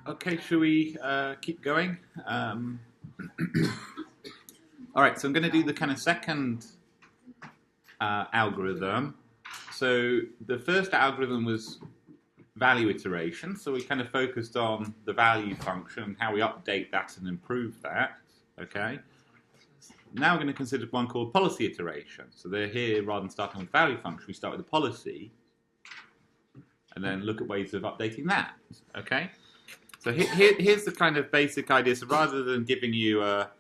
Okay, shall we keep going? All right, so I'm going to do the kind of second algorithm. So the first algorithm was value iteration. So we kind of focused on the value function and how we update that and improve that. Okay. Now we're going to consider one called policy iteration. So they're here, rather than starting with the value function, we start with the policy and then look at ways of updating that. Okay. So here's the kind of basic idea. So rather than giving you a...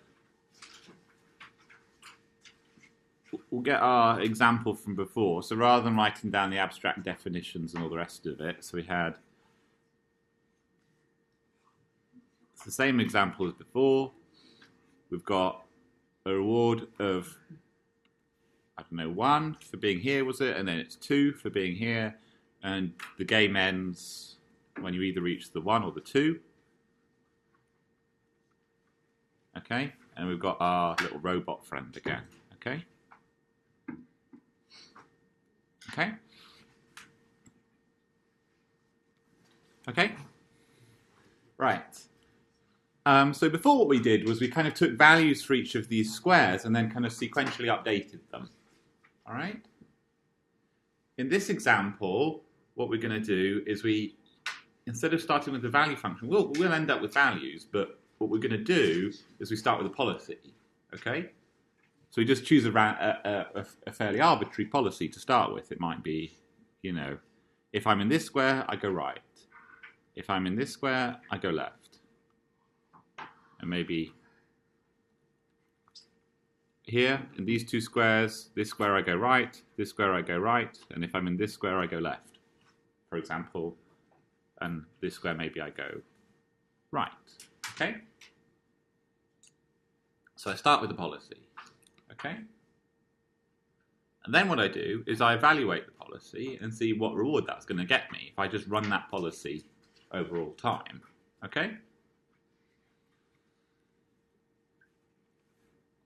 We'll get our example from before. So rather than writing down the abstract definitions and all the rest of it, so we had... It's the same example as before. We've got a reward of, I don't know, 1 for being here, was it? And then it's 2 for being here. And the game ends when you either reach the 1 or the 2. Okay? And we've got our little robot friend again. Okay? Okay? Okay? Right. So before what we did was we kind of took values for each of these squares and then kind of sequentially updated them. All right? In this example, what we're going to do is we, instead of starting with the value function, we'll end up with values, but what we're going to do is we start with a policy. Okay? So we just choose a fairly arbitrary policy to start with. It might be, you know, if I'm in this square, I go right. If I'm in this square, I go left. And maybe here, in these two squares, this square I go right, this square I go right, and if I'm in this square I go left, for example, and this square maybe I go right. Okay? So I start with the policy. Okay? And then what I do is I evaluate the policy and see what reward that's going to get me if I just run that policy over all time. Okay?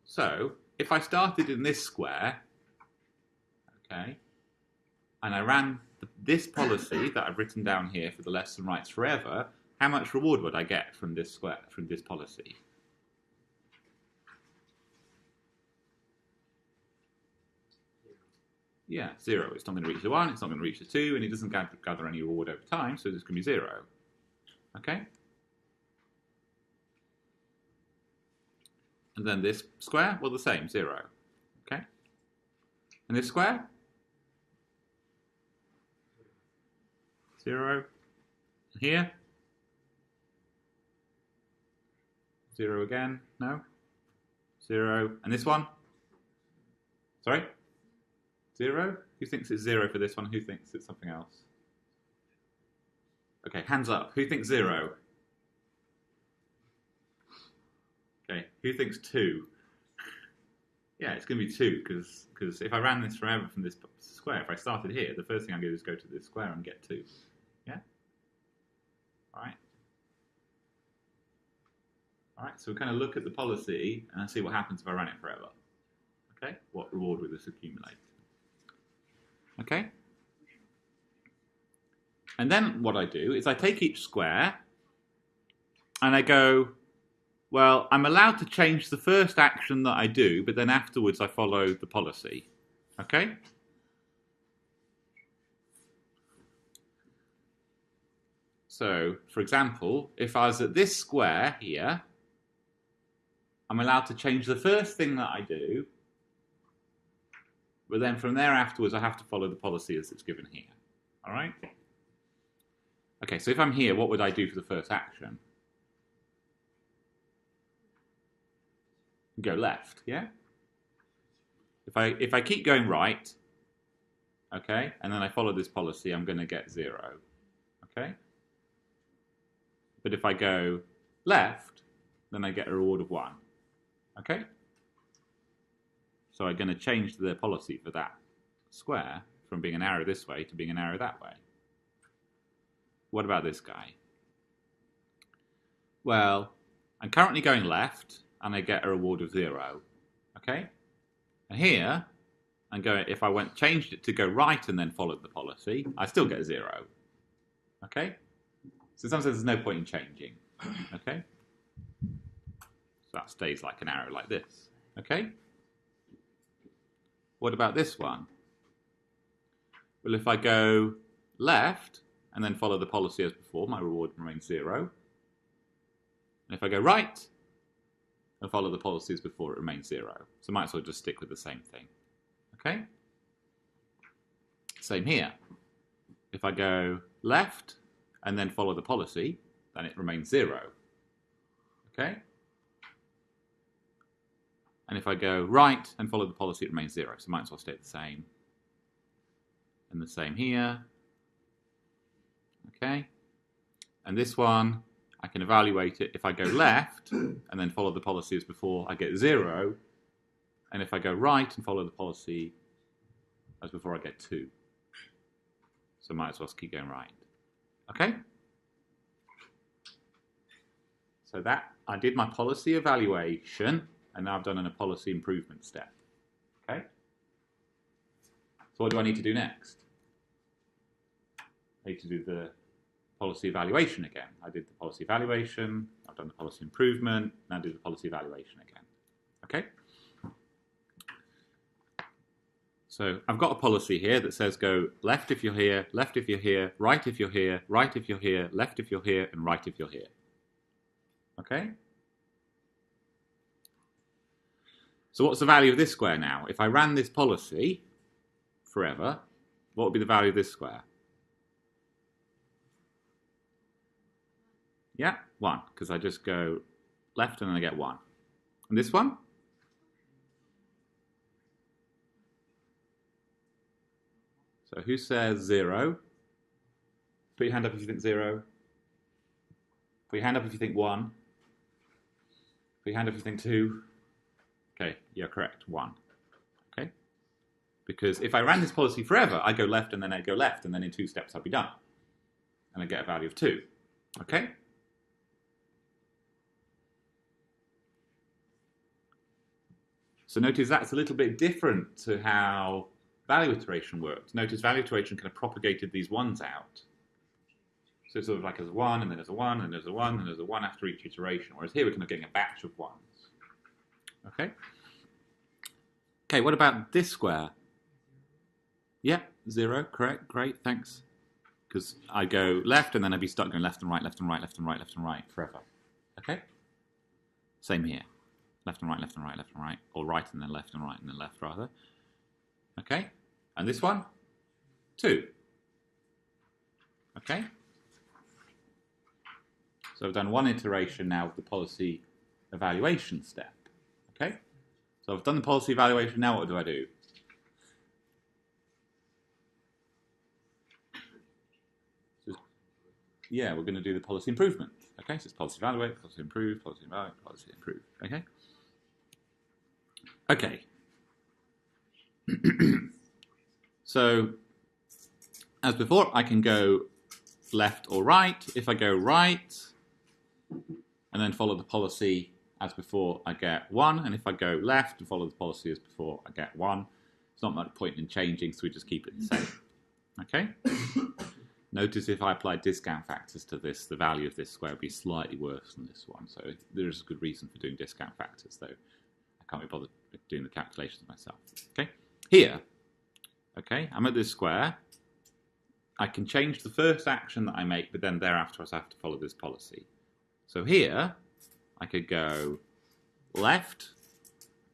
So, if I started in this square, okay, and I ran this policy that I've written down here for the lefts and rights forever, how much reward would I get from this square, from this policy? Yeah, 0. It's not going to reach the 1, it's not going to reach the 2, and it doesn't gather any reward over time, so it's going to be 0. Okay? And then this square, well, the same, 0. Okay? And this square? 0. Here? 0 again? No? 0. And this one? Sorry? 0? Who thinks it's 0 for this one? Who thinks it's something else? Okay, hands up. Who thinks 0? Okay, who thinks 2? Yeah, it's going to be 2, because if I ran this forever from this square, if I started here, the first thing I'm going to do is go to this square and get 2. Yeah? Alright. Alright, so we kind of look at the policy and see what happens if I run it forever. Okay? What reward will this accumulate? Okay? And then what I do is I take each square and I go, well, I'm allowed to change the first action that I do, but then afterwards I follow the policy. Okay? So, for example, if I was at this square here, I'm allowed to change the first thing that I do, but then from there afterwards I have to follow the policy as it's given here. All right? Okay, so if I'm here, what would I do for the first action? Go left, yeah? If I keep going right, okay, and then I follow this policy, I'm going to get 0, okay? But if I go left, then I get a reward of 1, okay? So I'm going to change the policy for that square from being an arrow this way to being an arrow that way. What about this guy? Well, I'm currently going left, and I get a reward of 0. Okay? And here, and if I changed it to go right and then followed the policy, I still get 0. Okay? So in some sense, there's no point in changing. Okay? So that stays like an arrow like this. Okay? What about this one? Well, if I go left and then follow the policy as before, my reward remains 0. And if I go right and follow the policy as before, it remains 0. So I might as well just stick with the same thing. Okay? Same here. If I go left and then follow the policy, then it remains 0. Okay? And if I go right and follow the policy, it remains 0. So it might as well stay the same. And the same here. Okay? And this one, I can evaluate it. If I go left and then follow the policy as before, I get 0. And if I go right and follow the policy as before, I get 2. So I might as well keep going right. Okay? So that, I did my policy evaluation, and now I've done a policy improvement step. Okay? So what do I need to do next? I need to do the policy evaluation again. I did the policy evaluation, I've done the policy improvement, now do the policy evaluation again. Okay? So I've got a policy here that says go left if you're here, left if you're here, right if you're here, right if you're here, left if you're here, and right if you're here. Okay? So what's the value of this square now? If I ran this policy forever, what would be the value of this square? Yeah, 1, because I just go left and then I get 1. And this one? So who says 0? Put your hand up if you think 0. Put your hand up if you think 1. Put your hand up if you think 2. Okay, you're correct, 1. Okay? Because if I ran this policy forever, I go left and then I go left, and then in 2 steps I'll be done. And I get a value of 2. Okay? So notice that's a little bit different to how value iteration worked. Notice value iteration kind of propagated these 1s out. So it's sort of like as a 1, and then as a 1, and there's a 1, and there's a 1 after each iteration. Whereas here we're kind of getting a batch of 1s. Okay? Okay, what about this square? Yeah, 0, correct, great, thanks. Because I go left, and then I'd be stuck going left and right, left and right, left and right, left and right forever. Okay? Same here. Left and right, left and right, left and right. Or right and then left and right and then left, rather. Okay? And this one? 2. Okay? So I've done 1 iteration now of the policy evaluation step. Okay? So I've done the policy evaluation, now what do I do? Yeah, we're going to do the policy improvement. Okay, so it's policy evaluate, policy improve, policy evaluate, policy improve. Okay? Okay. So, as before, I can go left or right. If I go right and then follow the policy as before, I get 1. And if I go left and follow the policy as before, I get 1. There's not much point in changing, so we just keep it the same. Okay? Notice if I apply discount factors to this, the value of this square would be slightly worse than this one. So there is a good reason for doing discount factors, though I can't be bothered doing the calculations myself. Okay? Here, okay, I'm at this square. I can change the first action that I make, but then thereafter I have to follow this policy. So here, I could go left,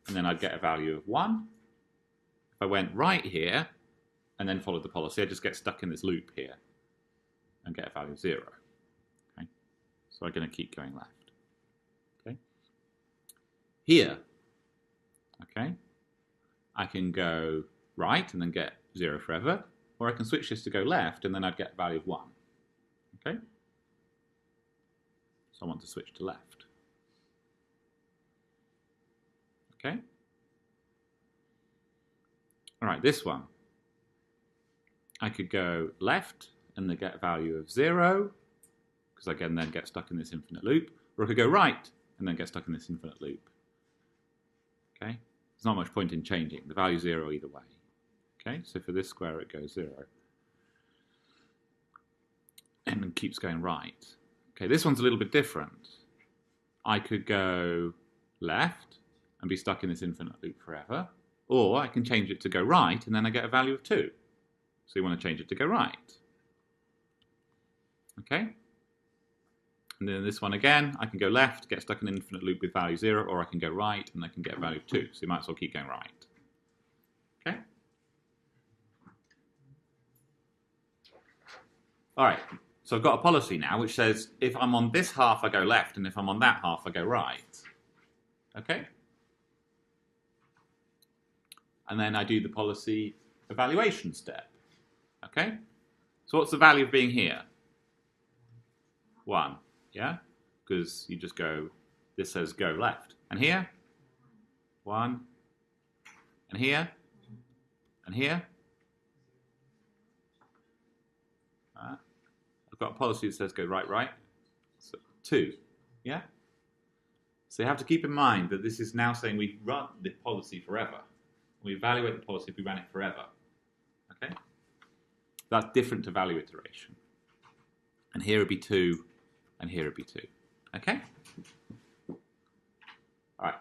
and then I'd get a value of 1. If I went right here, and then followed the policy, I just get stuck in this loop here, and get a value of 0. Okay? So I'm going to keep going left. Okay? Here, okay, I can go right and then get 0 forever, or I can switch this to go left and then I'd get a value of 1. Okay? So I want to switch to left. Okay? Alright, this one. I could go left and then get a value of 0, because I can then get stuck in this infinite loop, or I could go right and then get stuck in this infinite loop. Okay? There's not much point in changing. The value is 0 either way. Okay, so for this square it goes 0. And then keeps going right. Okay, this one's a little bit different. I could go left and be stuck in this infinite loop forever, or I can change it to go right and then I get a value of 2. So you want to change it to go right. Okay? And then this one again, I can go left, get stuck in an infinite loop with value 0, or I can go right and I can get a value of 2. So you might as well keep going right. Okay? All right, so I've got a policy now which says if I'm on this half, I go left, and if I'm on that half, I go right. Okay? And then I do the policy evaluation step. Okay? So what's the value of being here? 1, yeah? Because you just go, this says go left. And here? 1. And here? And here? I've got a policy that says go right, right. So 2, yeah? So you have to keep in mind that this is now saying we run the policy forever. We evaluate the policy if we ran it forever. Okay? That's different to value iteration. And here would be 2, and here would be 2. Okay? All right.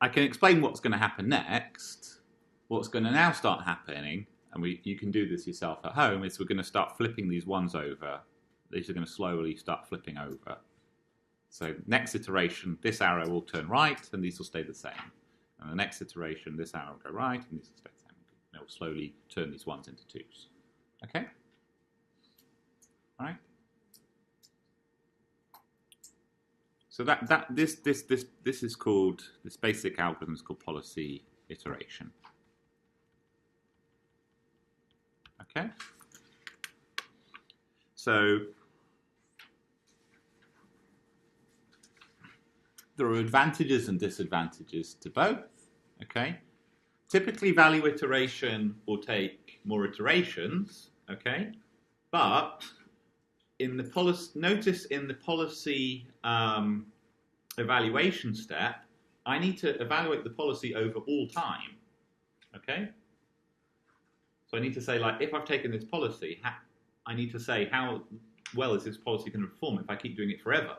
I can explain what's going to happen next. What's going to now start happening, and you can do this yourself at home, is we're going to start flipping these ones over. These are going to slowly start flipping over. So next iteration, this arrow will turn right, and these will stay the same. And the next iteration, this arrow will go right, and these will stay the same. And it will slowly turn these ones into 2s. Okay? All right? So this is called, this basic algorithm is called policy iteration. Okay? So there are advantages and disadvantages to both. Okay? Typically, value iteration will take more iterations. Okay? But in the policy, notice in the policy evaluation step, I need to evaluate the policy over all time. Okay? So I need to say, like, if I've taken this policy, I need to say how well is this policy going to perform if I keep doing it forever.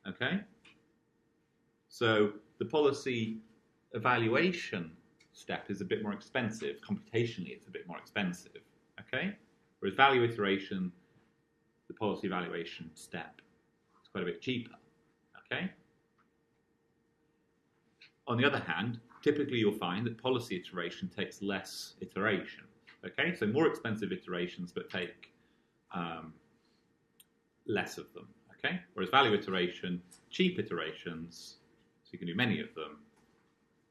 Okay? So the policy evaluation step is a bit more expensive. Computationally, it's a bit more expensive. Okay? Whereas value iteration, the policy evaluation step, is quite a bit cheaper. Okay? On the other hand, typically you'll find that policy iteration takes less iteration. Okay? So more expensive iterations, but take less of them. Okay? Whereas value iteration, cheap iterations, so you can do many of them,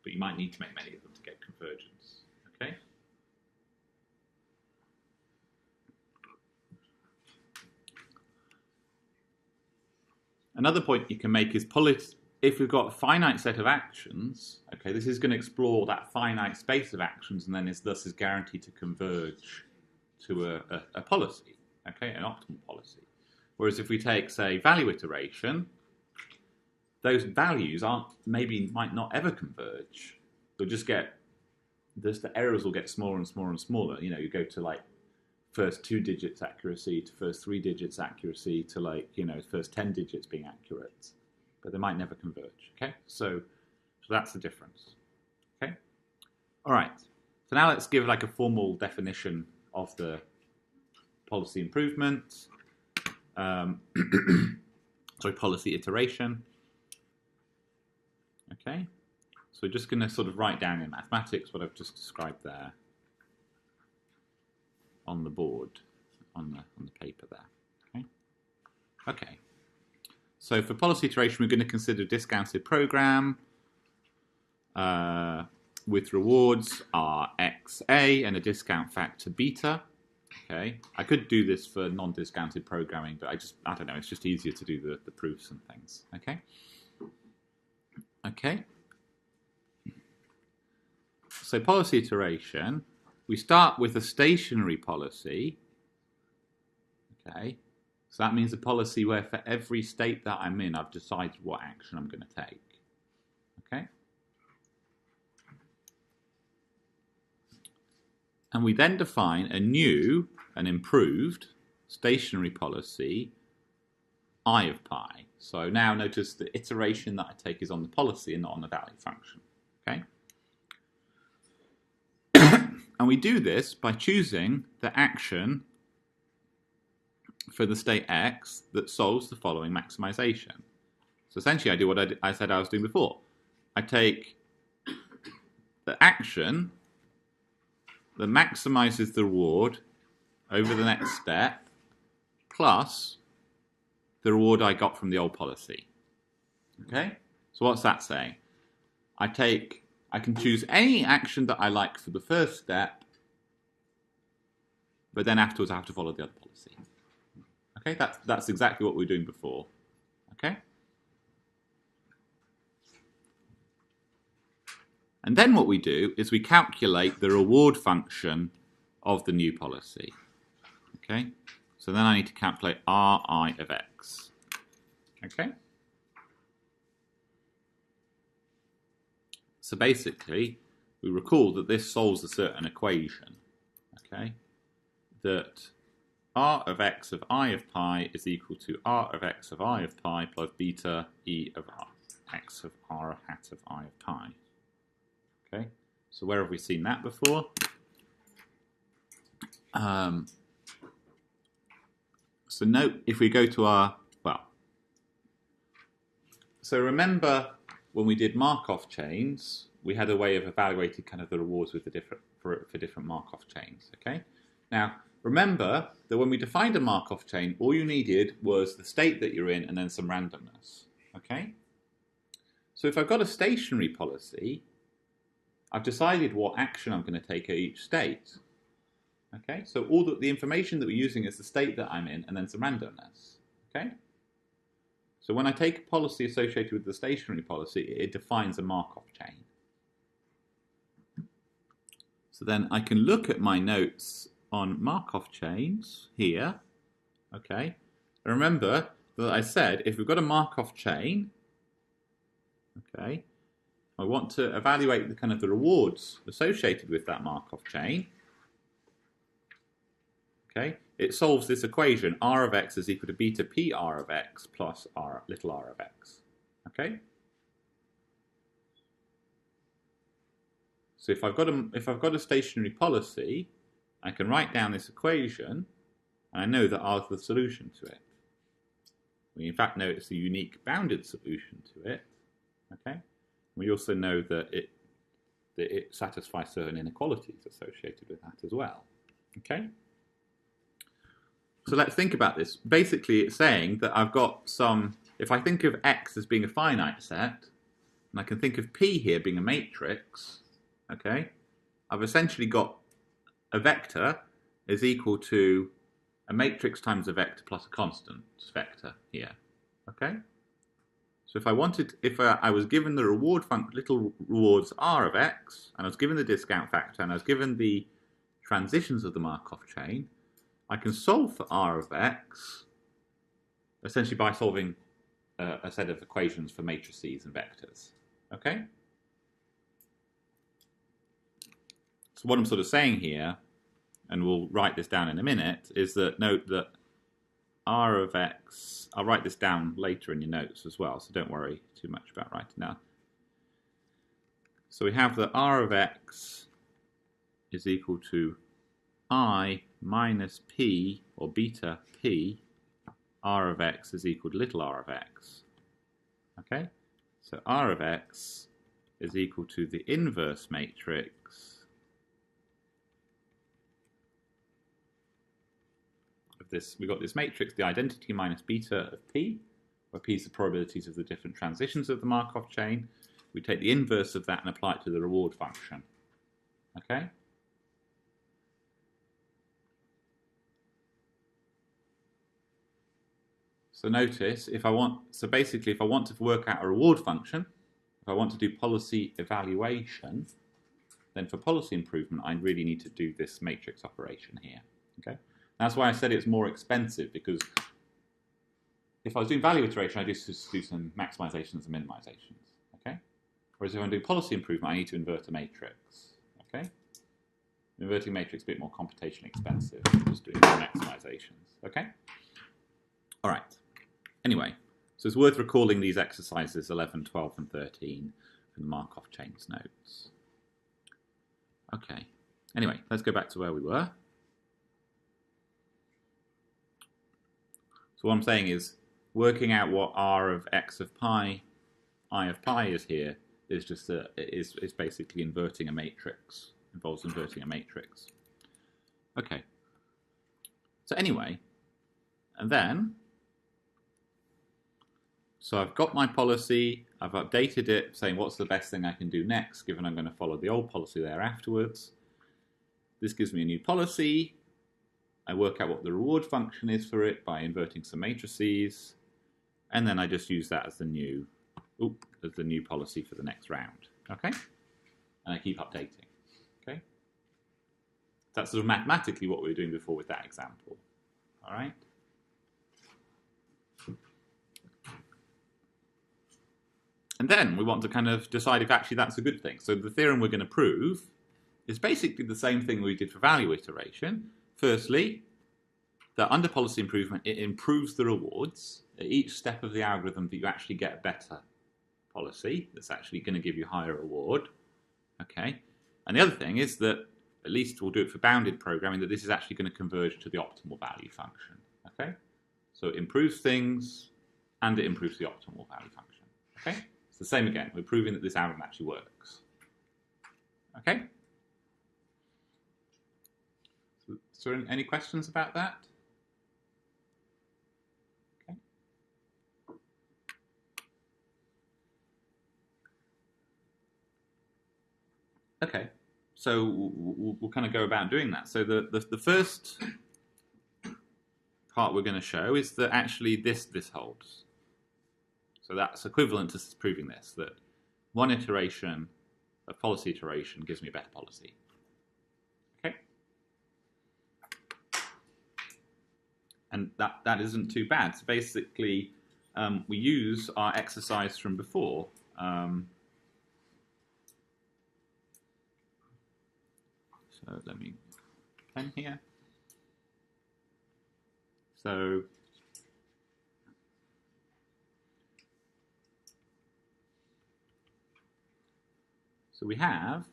but you might need to make many of them to get convergence. Okay? Another point you can make is if we've got a finite set of actions, okay, this is going to explore that finite space of actions and then thus is guaranteed to converge to a policy, okay, an optimal policy. Whereas if we take, say, value iteration, those values might not ever converge. They'll just get, the errors will get smaller and smaller and smaller. You know, you go to like first 2 digits accuracy to first 3 digits accuracy to like, you know, first 10 digits being accurate. But they might never converge, okay? So that's the difference, okay? All right, so now let's give like a formal definition of the policy improvement. Policy iteration. Okay, so we're just going to sort of write down in mathematics what I've just described there on the board, on the paper there. Okay. Okay. So for policy iteration, we're going to consider a discounted program with rewards are XA and a discount factor beta. Okay, I could do this for non-discounted programming, but I don't know, it's just easier to do the proofs and things. Okay. Okay. So policy iteration, we start with a stationary policy. Okay. So that means a policy where for every state that I'm in, I've decided what action I'm going to take. Okay. And we then define a new and improved stationary policy I of pi. So now notice the iteration that I take is on the policy and not on the value function. Okay? And we do this by choosing the action for the state x that solves the following maximization. So essentially I do what I said I was doing before. I take the action that maximizes the reward over the next step plus the reward I got from the old policy. Okay? So what's that saying? I can choose any action that I like for the first step, but then afterwards I have to follow the other policy. Okay? That's exactly what we were doing before. Okay? And then what we do is we calculate the reward function of the new policy. Okay? So then I need to calculate Ri of x. Okay? So basically, we recall that this solves a certain equation. Okay? That R of x of I of pi is equal to R of x of I of pi plus beta E of x of R hat of I of pi. Okay? So where have we seen that before? So note, if we go to our, so remember when we did Markov chains, we had a way of evaluating kind of the rewards with the for different Markov chains, okay? Now, remember that when we defined a Markov chain, all you needed was the state that you're in and then some randomness, okay? So if I've got a stationary policy, I've decided what action I'm going to take at each state. Okay, so all the information that we're using is the state that I'm in and then some randomness. Okay? So when I take a policy associated with the stationary policy, it defines a Markov chain. So then I can look at my notes on Markov chains here. Okay? And remember that I said if we've got a Markov chain, okay, I want to evaluate the kind of the rewards associated with that Markov chain. Okay, it solves this equation, R of x is equal to beta p R of x plus little r of x. Okay? So if I've got a stationary policy, I can write down this equation, and I know that R is the solution to it. We in fact know it's a unique bounded solution to it. Okay? We also know that it satisfies certain inequalities associated with that as well. Okay? So let's think about this. Basically, it's saying that I've got some, if I think of X as being a finite set, and I can think of P here being a matrix, okay, I've essentially got a vector is equal to a matrix times a vector plus a constant vector here, okay? So if I was given the reward function, little rewards R of X, and I was given the discount factor, and I was given the transitions of the Markov chain, I can solve for R of x essentially by solving a set of equations for matrices and vectors. Okay? So what I'm sort of saying here, and we'll write this down in a minute, is that note that R of x, I'll write this down later in your notes as well, so don't worry too much about writing now. So we have that R of x is equal to I minus p, or beta p, R of x is equal to little r of x. Okay? So R of x is equal to the inverse matrix of this. We've got this matrix, the identity minus beta of p, where p is the probabilities of the different transitions of the Markov chain. We take the inverse of that and apply it to the reward function. Okay? So notice, if I want to work out a reward function, if I want to do policy evaluation, then for policy improvement, I really need to do this matrix operation here. Okay, that's why I said it's more expensive, because if I was doing value iteration, I just do some maximizations and minimizations. Okay, whereas if I'm doing policy improvement, I need to invert a matrix. Okay, Inverting matrix a bit more computationally expensive than just doing maximizations. Okay? All right. Anyway, so it's worth recalling these exercises 11, 12, and 13 from the Markov chains notes. Okay. Anyway, let's go back to where we were. So what I'm saying is, working out what r of x of pi, I of pi is here is just is basically inverting a matrix. Involves inverting a matrix. Okay. So anyway, and then, so I've got my policy, I've updated it, saying what's the best thing I can do next, given I'm going to follow the old policy there afterwards. This gives me a new policy. I work out what the reward function is for it by inverting some matrices, and then I just use that as the new policy for the next round. Okay? And I keep updating. Okay? That's sort of mathematically what we were doing before with that example. All right? And then we want to kind of decide if actually that's a good thing. So the theorem we're going to prove is basically the same thing we did for value iteration. Firstly, that under policy improvement, it improves the rewards at each step of the algorithm that you actually get a better policy that's actually going to give you higher reward. Okay? And the other thing is that, at least we'll do it for bounded programming, that this is actually going to converge to the optimal value function. Okay? So it improves things, and it improves the optimal value function. Okay? It's the same again. We're proving that this algorithm actually works. Okay? So any questions about that? Okay. Okay. So we'll kind of go about doing that. So the first part we're going to show is that actually this holds. So that's equivalent to proving this, that one iteration of policy iteration gives me a better policy. Okay? And that isn't too bad. So basically, we use our exercise from before. So let me pen here. So we have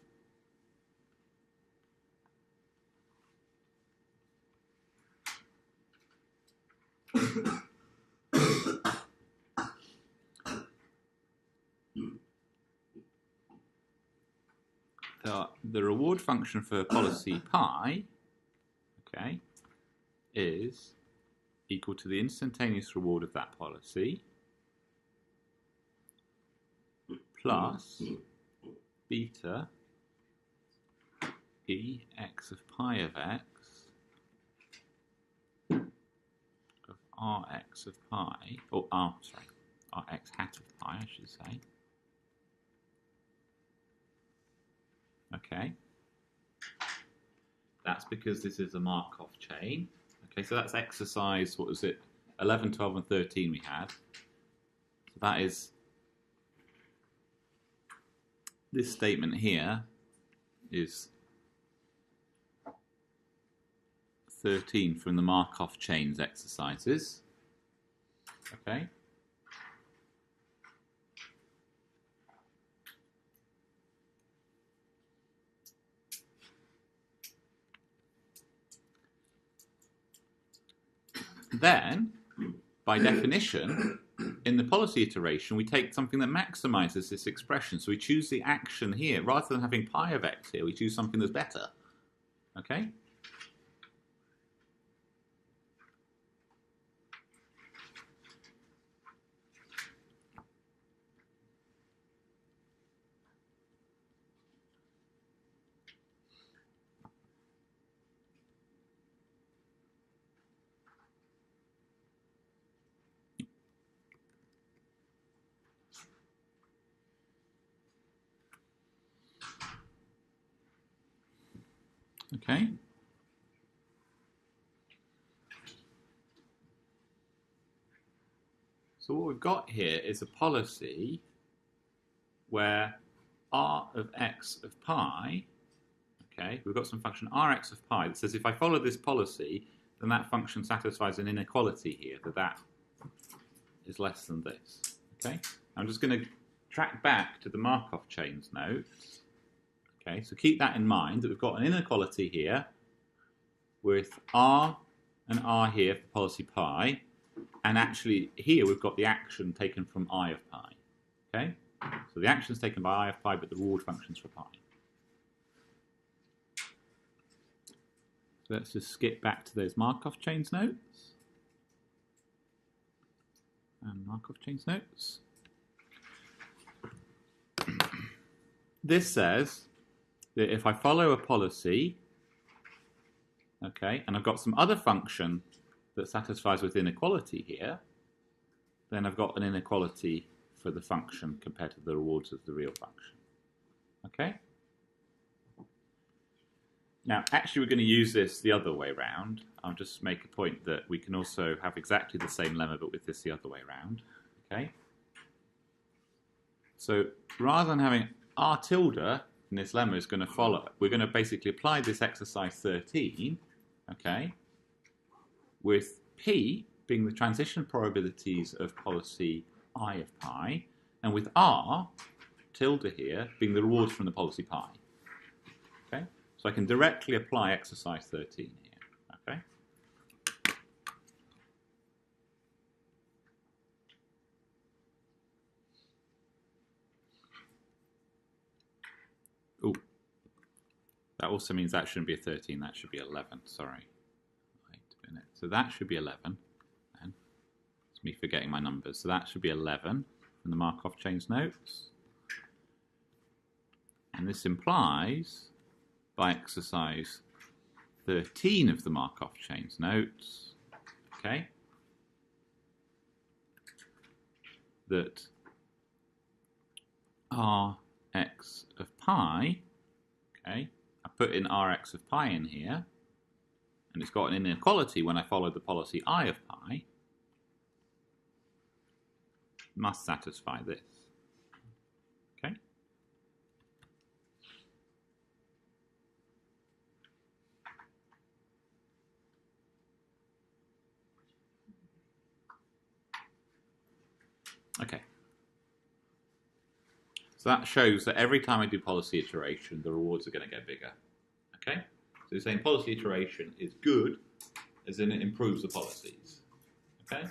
the reward function for policy pi, okay, is equal to the instantaneous reward of that policy plus beta e x of pi of x of rx of pi, or rx hat of pi, I should say. Okay, that's because this is a Markov chain. Okay, so that's exercise, what was it, 11, 12, and 13 we had. So that is, this statement here is 13 from the Markov chains exercises. Okay. Then, by definition, in the policy iteration, we take something that maximizes this expression. So we choose the action here. Rather than having pi of x here, we choose something that's better. Okay? Okay. So what we've got here is a policy where r of x of pi, okay, we've got some function Rx of pi that says if I follow this policy, then that function satisfies an inequality here, that is less than this. Okay, I'm just going to track back to the Markov chains notes. Okay, so keep that in mind, that we've got an inequality here with R and R here for policy pi, and actually here we've got the action taken from I of pi. Okay, so the action is taken by I of pi, but the reward function's for pi. So let's just skip back to those Markov chains notes. And Markov chains notes. This says that if I follow a policy, okay, and I've got some other function that satisfies with inequality here, then I've got an inequality for the function compared to the rewards of the real function. Okay? Now, actually, we're going to use this the other way around. I'll just make a point that we can also have exactly the same lemma, but with this the other way around. Okay? So rather than having R tilde in this lemma is going to follow, we're going to basically apply this exercise 13, okay, with P being the transition probabilities of policy I of pi, and with R tilde here being the rewards from the policy pi. Okay? So I can directly apply exercise 13 here. Okay? Oh, that also means that shouldn't be a 13, that should be 11. Sorry. Wait a minute. So that should be 11. Then it's me forgetting my numbers. So that should be 11 from the Markov chains notes. And this implies, by exercise 13 of the Markov chains notes, okay, that Rx of pi, okay, I put in Rx of pi in here, and it's got an inequality when I follow the policy I of pi, must satisfy this. Okay? Okay. So that shows that every time I do policy iteration, the rewards are going to get bigger. Okay? So you're saying policy iteration is good, as in it improves the policies. Okay?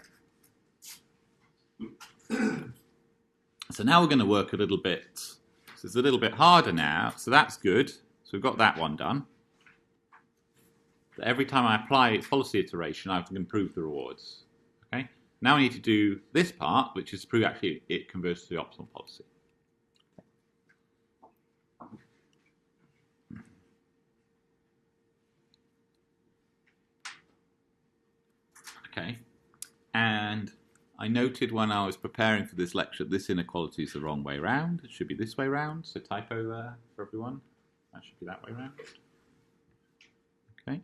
So now we're going to work a little bit. So it's a little bit harder now. So that's good. So we've got that one done. But every time I apply policy iteration, I have to improve the rewards. Okay? Now I need to do this part, which is to prove actually it converts to the optimal policy. Okay, and I noted when I was preparing for this lecture, this inequality is the wrong way round. It should be this way round, so typo there for everyone. That should be that way round. Okay.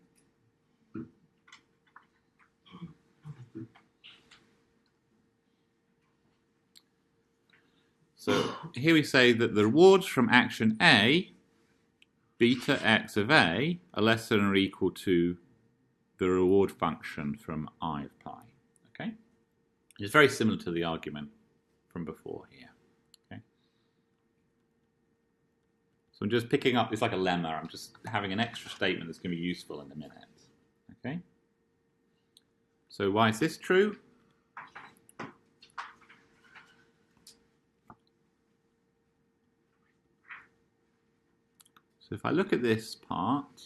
So here we say that the rewards from action A, beta x of A, are less than or equal to the reward function from I of pi. Okay? It's very similar to the argument from before here. Okay? So I'm just picking up, it's like a lemma, I'm just having an extra statement that's going to be useful in a minute. Okay? So why is this true? So if I look at this part,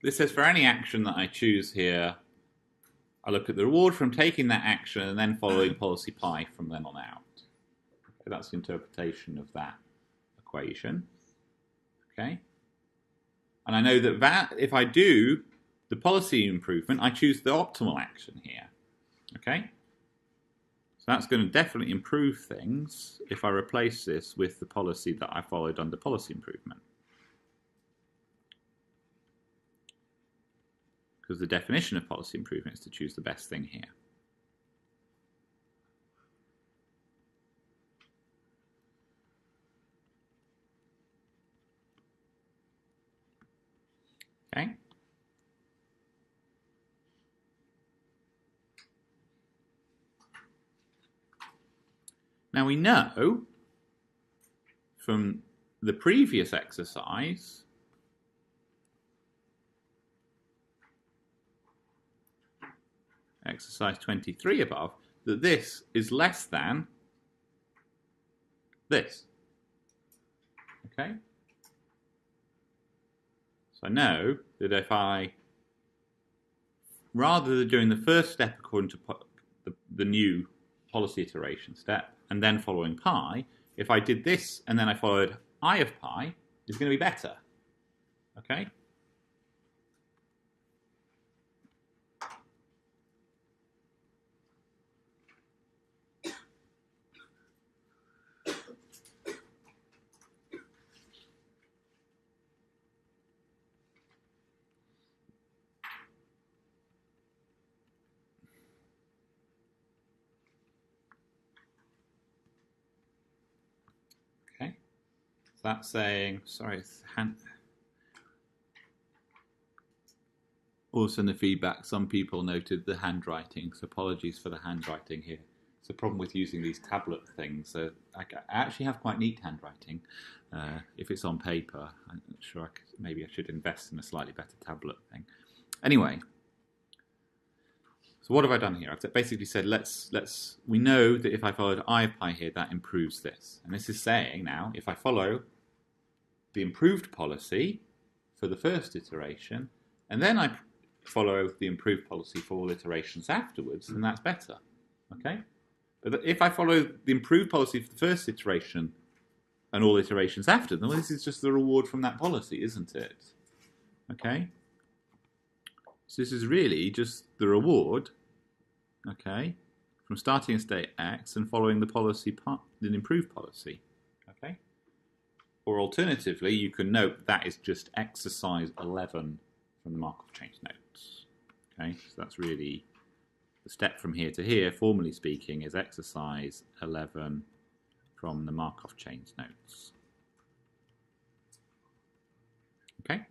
this says for any action that I choose here, I look at the reward from taking that action and then following policy pi from then on out. Okay, that's the interpretation of that equation. Okay, and I know that if I do the policy improvement, I choose the optimal action here. Okay, so that's going to definitely improve things if I replace this with the policy that I followed under policy improvement. Because the definition of policy improvement is to choose the best thing here. Okay. Now we know from the previous exercise exercise 23 above, that this is less than this. Okay? So I know that if I, rather than doing the first step according to the new policy iteration step and then following pi, if I did this and then I followed I of pi, it's going to be better. Okay? Okay? So that's saying, sorry, also in the feedback, some people noted the handwriting, so apologies for the handwriting here. It's a problem with using these tablet things. So I actually have quite neat handwriting. If it's on paper, I'm not sure. Maybe I should invest in a slightly better tablet thing. Anyway, so what have I done here? I've basically said we know that if I followed I of pi here, that improves this. And this is saying now, if I follow the improved policy for the first iteration, and then I follow the improved policy for all iterations afterwards, then that's better. Okay? But if I follow the improved policy for the first iteration and all iterations after, then this is just the reward from that policy, isn't it? Okay? So this is really just the reward, okay, from starting at state X and following the policy, the improved policy. Okay? Or alternatively, you can note that is just exercise 11 from the Markov chains notes. Okay, so that's really the step from here to here, formally speaking, is exercise 11 from the Markov chains notes. Okay?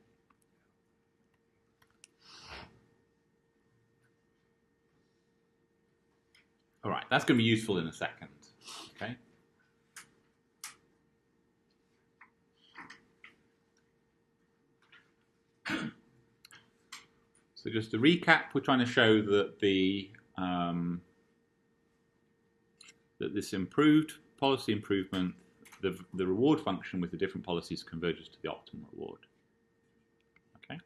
All right, that's going to be useful in a second. Okay? So just to recap, we're trying to show that that this improved policy improvement, the reward function with the different policies converges to the optimal reward. Okay.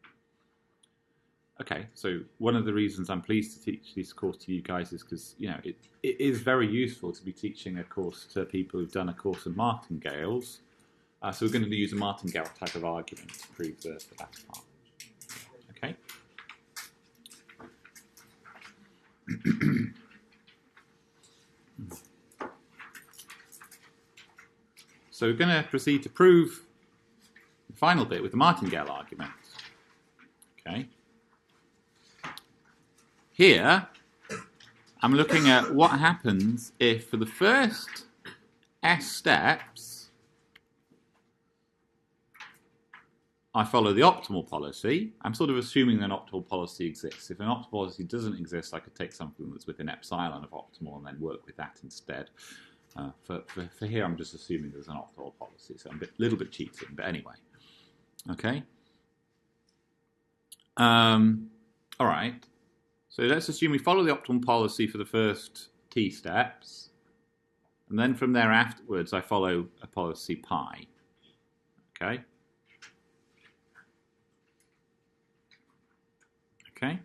Okay. So one of the reasons I'm pleased to teach this course to you guys is because it is very useful to be teaching a course to people who've done a course of martingales. So we're going to use a martingale type of argument to prove the last part. Okay. So we're going to proceed to prove the final bit with the martingale argument. Okay. Here, I'm looking at what happens if for the first S steps, I follow the optimal policy. I'm sort of assuming an optimal policy exists. If an optimal policy doesn't exist, I could take something that's within epsilon of optimal and then work with that instead. For here, I'm just assuming there's an optimal policy, so I'm a little bit cheating, but anyway. Okay. All right. So let's assume we follow the optimal policy for the first t steps, and then from there afterwards, I follow a policy pi. Okay. Okay.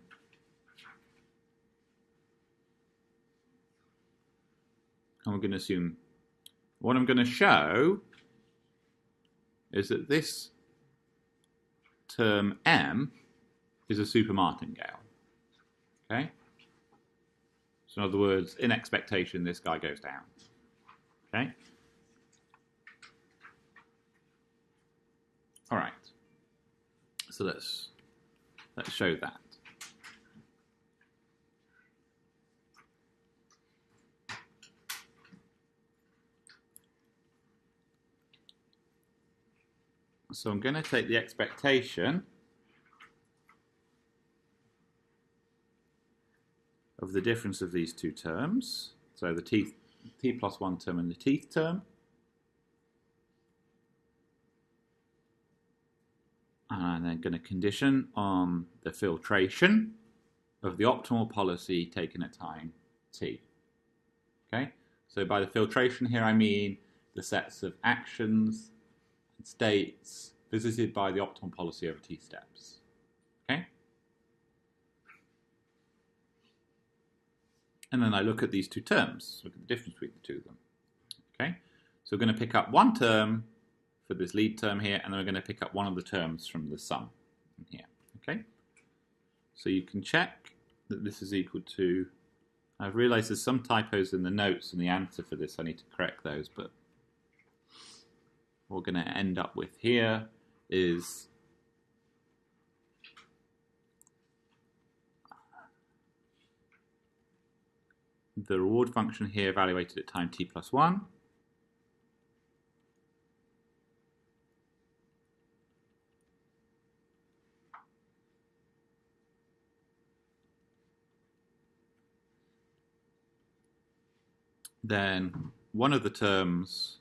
And we're going to assume what I'm going to show is that this term m is a super martingale. Okay? So in other words, in expectation, this guy goes down. Okay? All right. So let's show that. So I'm going to take the expectation of the difference of these two terms, so the t plus 1 term and the teeth term. And then going to condition on the filtration of the optimal policy taken at time t. Okay, so by the filtration here I mean the sets of actions and states visited by the optimal policy over t steps. Okay, and then I look at these two terms, look at the difference between the two of them. Okay, so we're going to pick up one term for this lead term here, and then we're going to pick up one of the terms from the sum here. Okay, so you can check that this is equal to, I've realized there's some typos in the notes and the answer for this, I need to correct those, but what we're going to end up with here is the reward function here evaluated at time t plus 1. Then one of the terms,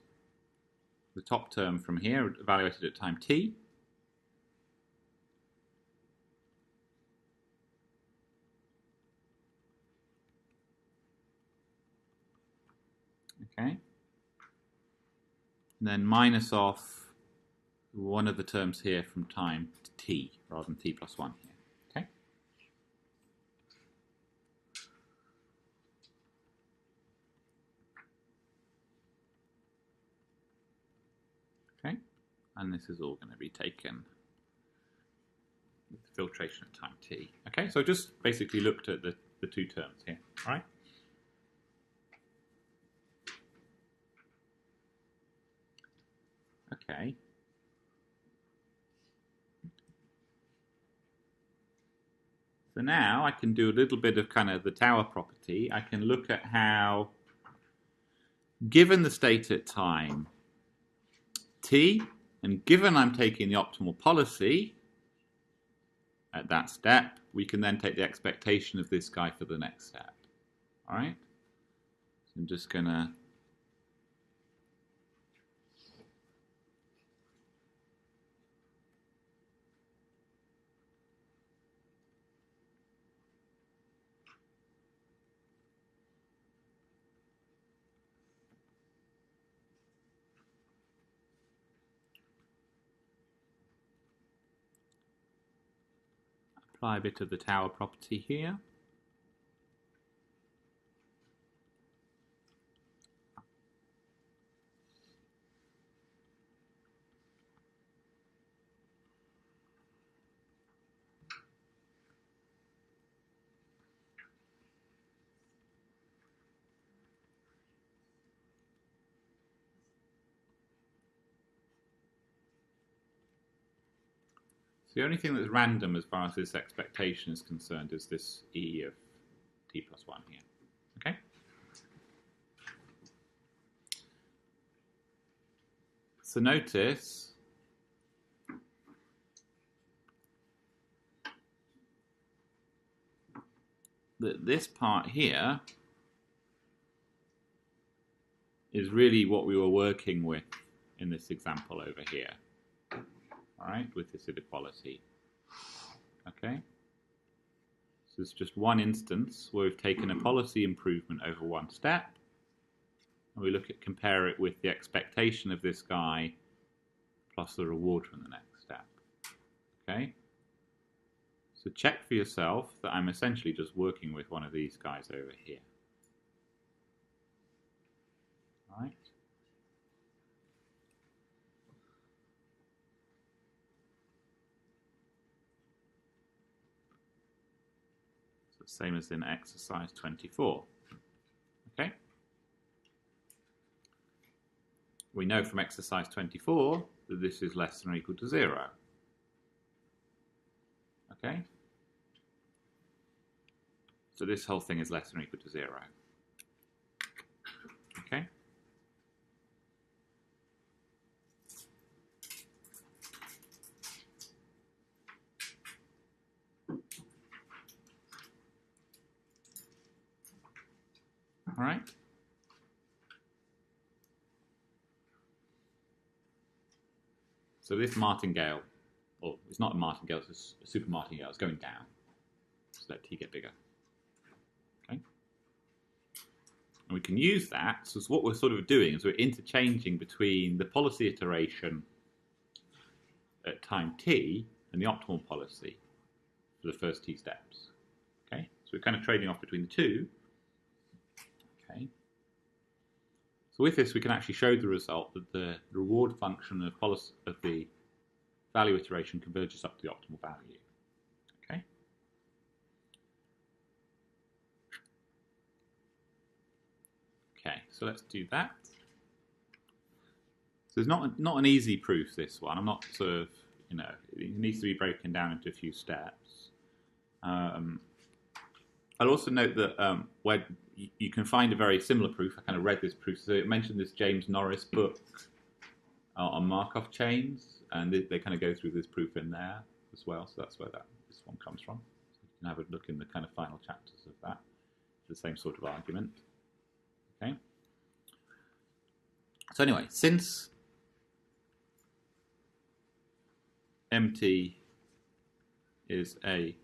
the top term from here, evaluated at time t. Okay. And then minus off one of the terms here from time t, rather than t plus 1 here. Okay. Okay. And this is all going to be taken with filtration at time t. Okay, so just basically looked at the two terms here. All right. Okay. So now I can do a little bit of kind of the tower property. I can look at how, given the state at time t, and given I'm taking the optimal policy at that step, we can then take the expectation of this guy for the next step. All right? So I'm just going to apply a bit of the tower property here. The only thing that's random as far as this expectation is concerned is this e of t plus 1 here. Okay? So notice that this part here is really what we were working with in this example over here. All right, with this inequality. Okay, so it's just one instance where we've taken a policy improvement over one step, and we compare it with the expectation of this guy plus the reward from the next step. Okay, so check for yourself that I'm essentially just working with one of these guys over here. All right. Same as in exercise 24. Okay? We know from exercise 24 that this is less than or equal to 0. Okay? So this whole thing is less than or equal to 0. Okay? All right. So this martingale, or it's not a martingale, it's a super martingale, it's going down. So let t get bigger. Okay. And we can use that. So what we're sort of doing is we're interchanging between the policy iteration at time t and the optimal policy for the first t steps. Okay. So we're kind of trading off between the two. Okay. So with this, we can actually show the result that the reward function of the value iteration converges up to the optimal value. Okay. Okay, so let's do that. So it's not an easy proof, this one. I'm not sort of, it needs to be broken down into a few steps. I'll also note that where you can find a very similar proof. I kind of read this proof. So it mentioned this James Norris book on Markov chains, and they kind of go through this proof in there as well. So that's where this one comes from. So you can have a look in the kind of final chapters of that. It's the same sort of argument. Okay. So anyway, since MT is a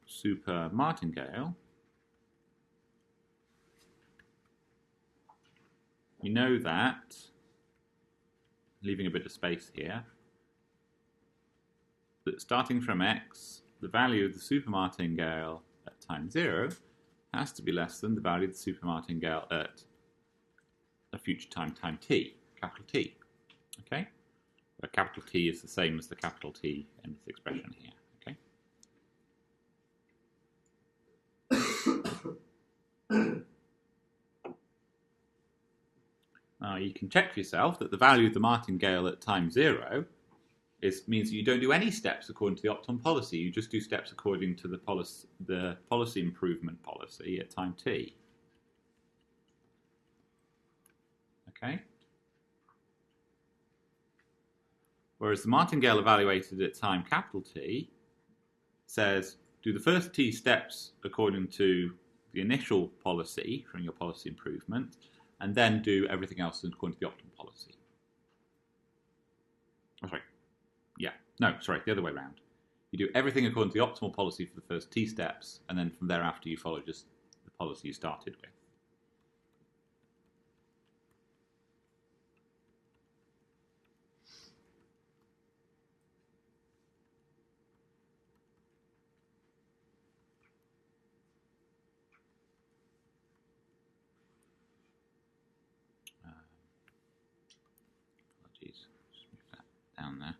super martingale, you know that, leaving a bit of space here, that starting from x, the value of the super martingale at time 0 has to be less than the value of the super martingale at a future time t, capital T. Okay? Where capital T is the same as the capital T in this expression here. Okay? Now you can check for yourself that the value of the martingale at time 0 means that you don't do any steps according to the optimum policy. You just do steps according to the policy improvement policy at time t. Okay? Whereas the martingale evaluated at time capital T says do the first t steps according to the initial policy from your policy improvement, and then do everything else according to the optimal policy. Oh, sorry. Yeah. No, sorry, the other way around. You do everything according to the optimal policy for the first t steps, and then from thereafter you follow just the policy you started with. Apologies, just move that down there.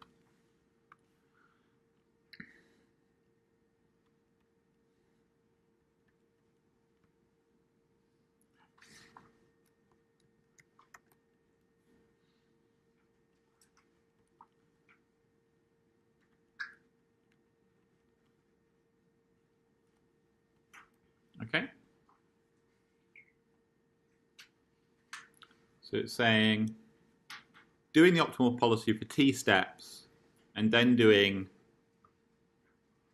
Okay. So it's saying doing the optimal policy for t steps and then doing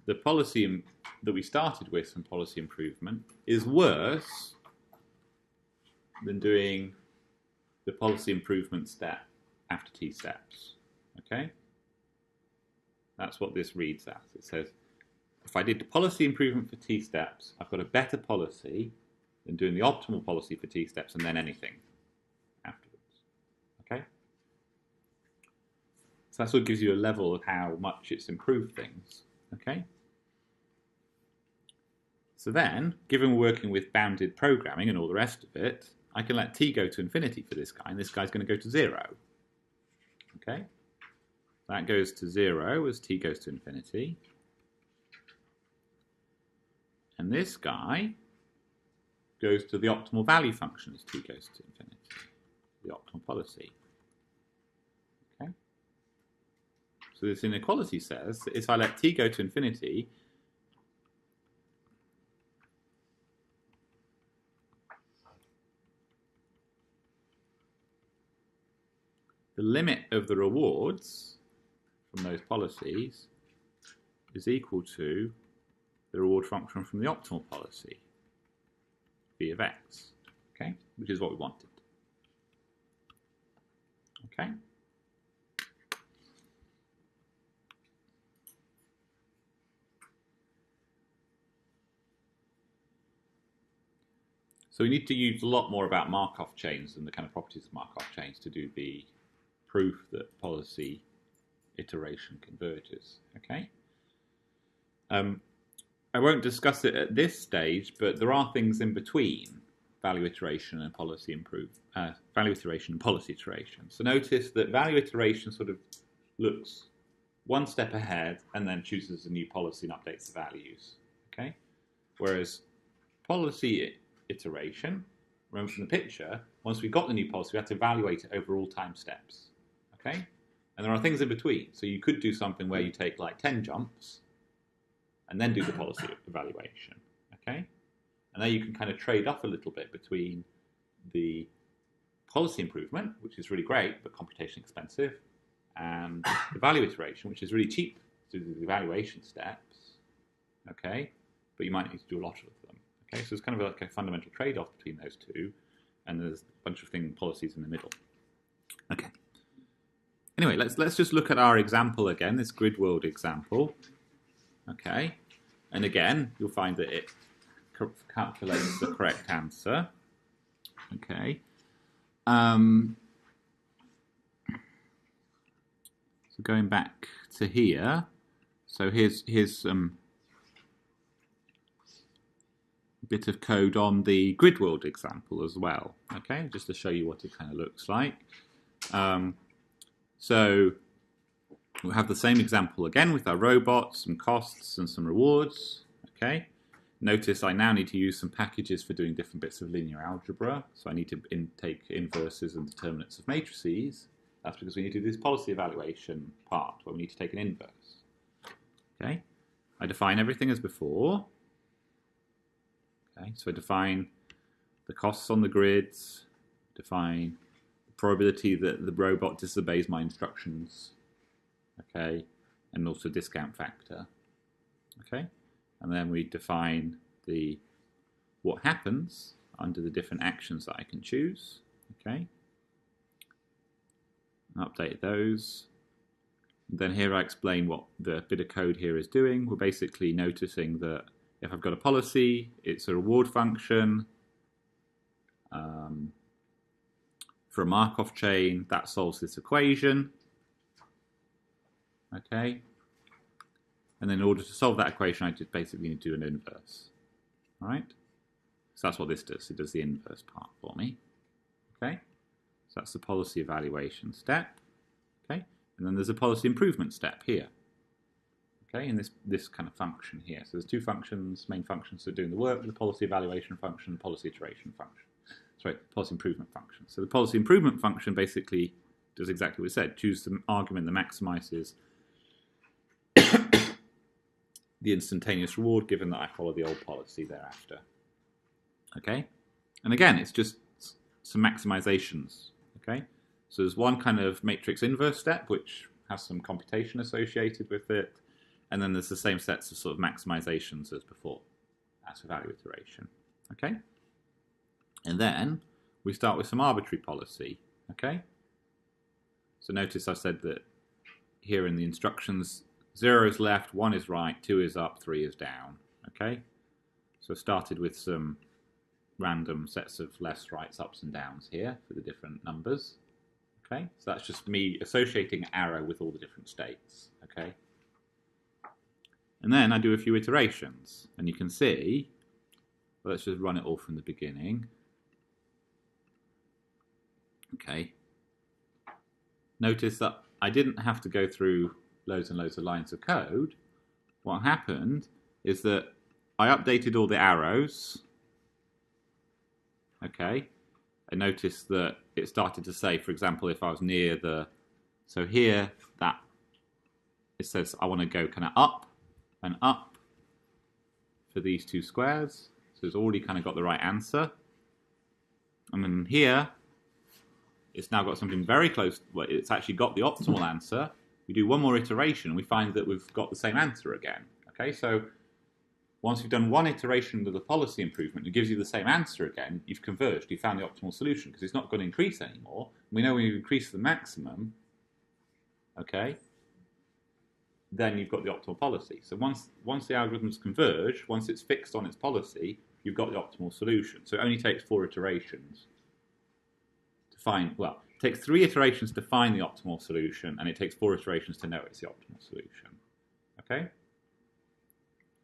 the policy that we started with from policy improvement is worse than doing the policy improvement step after t steps. Okay? That's what this reads as. It says, if I did the policy improvement for t steps, I've got a better policy than doing the optimal policy for t steps and then anything afterwards. Okay? So that's what gives you a level of how much it's improved things. Okay? So then, given we're working with bounded programming and all the rest of it, I can let t go to infinity for this guy, and this guy's going to go to 0. Okay? That goes to 0 as t goes to infinity. And this guy goes to the optimal value function as t goes to infinity, the optimal policy. Okay? So this inequality says that if I let t go to infinity, the limit of the rewards from those policies is equal to the reward function from the optimal policy, v of x, okay, which is what we wanted. Okay. So we need to use a lot more about Markov chains and the kind of properties of Markov chains to do the proof that policy iteration converges. Okay. I won't discuss it at this stage, but there are things in between value iteration and policy value iteration and policy iteration. So notice that value iteration sort of looks one step ahead and then chooses a new policy and updates the values. Okay. Whereas policy iteration, remember from the picture, once we got the new policy, we had to evaluate it over all time steps. Okay? And there are things in between. So you could do something where you take like 10 jumps and then do the policy evaluation. Okay? And there you can kind of trade off a little bit between the policy improvement, which is really great but computationally expensive, and the value iteration, which is really cheap to do the evaluation steps. Okay? But you might need to do a lot of them. Okay, so it's kind of like a fundamental trade-off between those two, and there's a bunch of policies in the middle. Okay. Anyway, let's just look at our example again, this grid world example. Okay, and again, you'll find that it calculates the correct answer. Okay. So going back to here, so here's bit of code on the grid world example as well, okay, just to show you what it kind of looks like. So we'll have the same example again with our robots, some costs and some rewards, okay. Notice I now need to use some packages for doing different bits of linear algebra, so I need to take inverses and determinants of matrices. That's because we need to do this policy evaluation part where we need to take an inverse. Okay, I define everything as before. Okay, so I define the costs on the grids, define the probability that the robot disobeys my instructions, okay, and also discount factor, okay, and then we define what happens under the different actions that I can choose, okay, and update those. And then here I explain what the bit of code here is doing. We're basically noticing that if I've got a policy, it's a reward function for a Markov chain that solves this equation. Okay, and then in order to solve that equation, I just basically need to do an inverse. All right, so that's what this does. It does the inverse part for me. Okay, so that's the policy evaluation step. Okay, and then there's a policy improvement step here. Okay, in this kind of function here. So there's two functions, main functions that are doing the work, the policy evaluation function, policy iteration function. Sorry, policy improvement function. So the policy improvement function basically does exactly what it said. Choose the argument that maximizes the instantaneous reward given that I follow the old policy thereafter. Okay, and again, it's just some maximizations. Okay, so there's one kind of matrix inverse step which has some computation associated with it. And then there's the same sets of sort of maximizations as before. That's a value iteration. Okay? And then we start with some arbitrary policy. Okay? So notice I said that here in the instructions, 0 is left, 1 is right, 2 is up, 3 is down. Okay? So I started with some random sets of lefts, rights, ups, and downs here for the different numbers. Okay? So that's just me associating arrow with all the different states. Okay? And then I do a few iterations, and you can see, well, let's just run it all from the beginning. Okay. Notice that I didn't have to go through loads and loads of lines of code. What happened is that I updated all the arrows. Okay. I noticed that it started to say, for example, if I was near so here, that it says I want to go kind of up and up for these two squares. So it's already kind of got the right answer. And then here, it's now got something very close. Well, it's actually got the optimal answer. We do one more iteration, and we find that we've got the same answer again. Okay, so once you've done one iteration of the policy improvement, it gives you the same answer again, you've converged, you found the optimal solution, because it's not going to increase anymore. We know when you increase the maximum, okay, then you've got the optimal policy. So once the algorithms converge, once it's fixed on its policy, you've got the optimal solution. So it only takes 4 iterations to find, well, it takes 3 iterations to find the optimal solution, and it takes 4 iterations to know it's the optimal solution. Okay?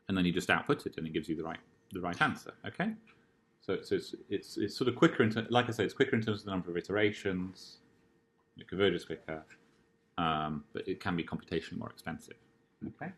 And then you just output it, and it gives you the right answer. Okay? So it's sort of quicker, like I say, it's quicker in terms of the number of iterations. It converges quicker, but it can be computationally more expensive. Okay?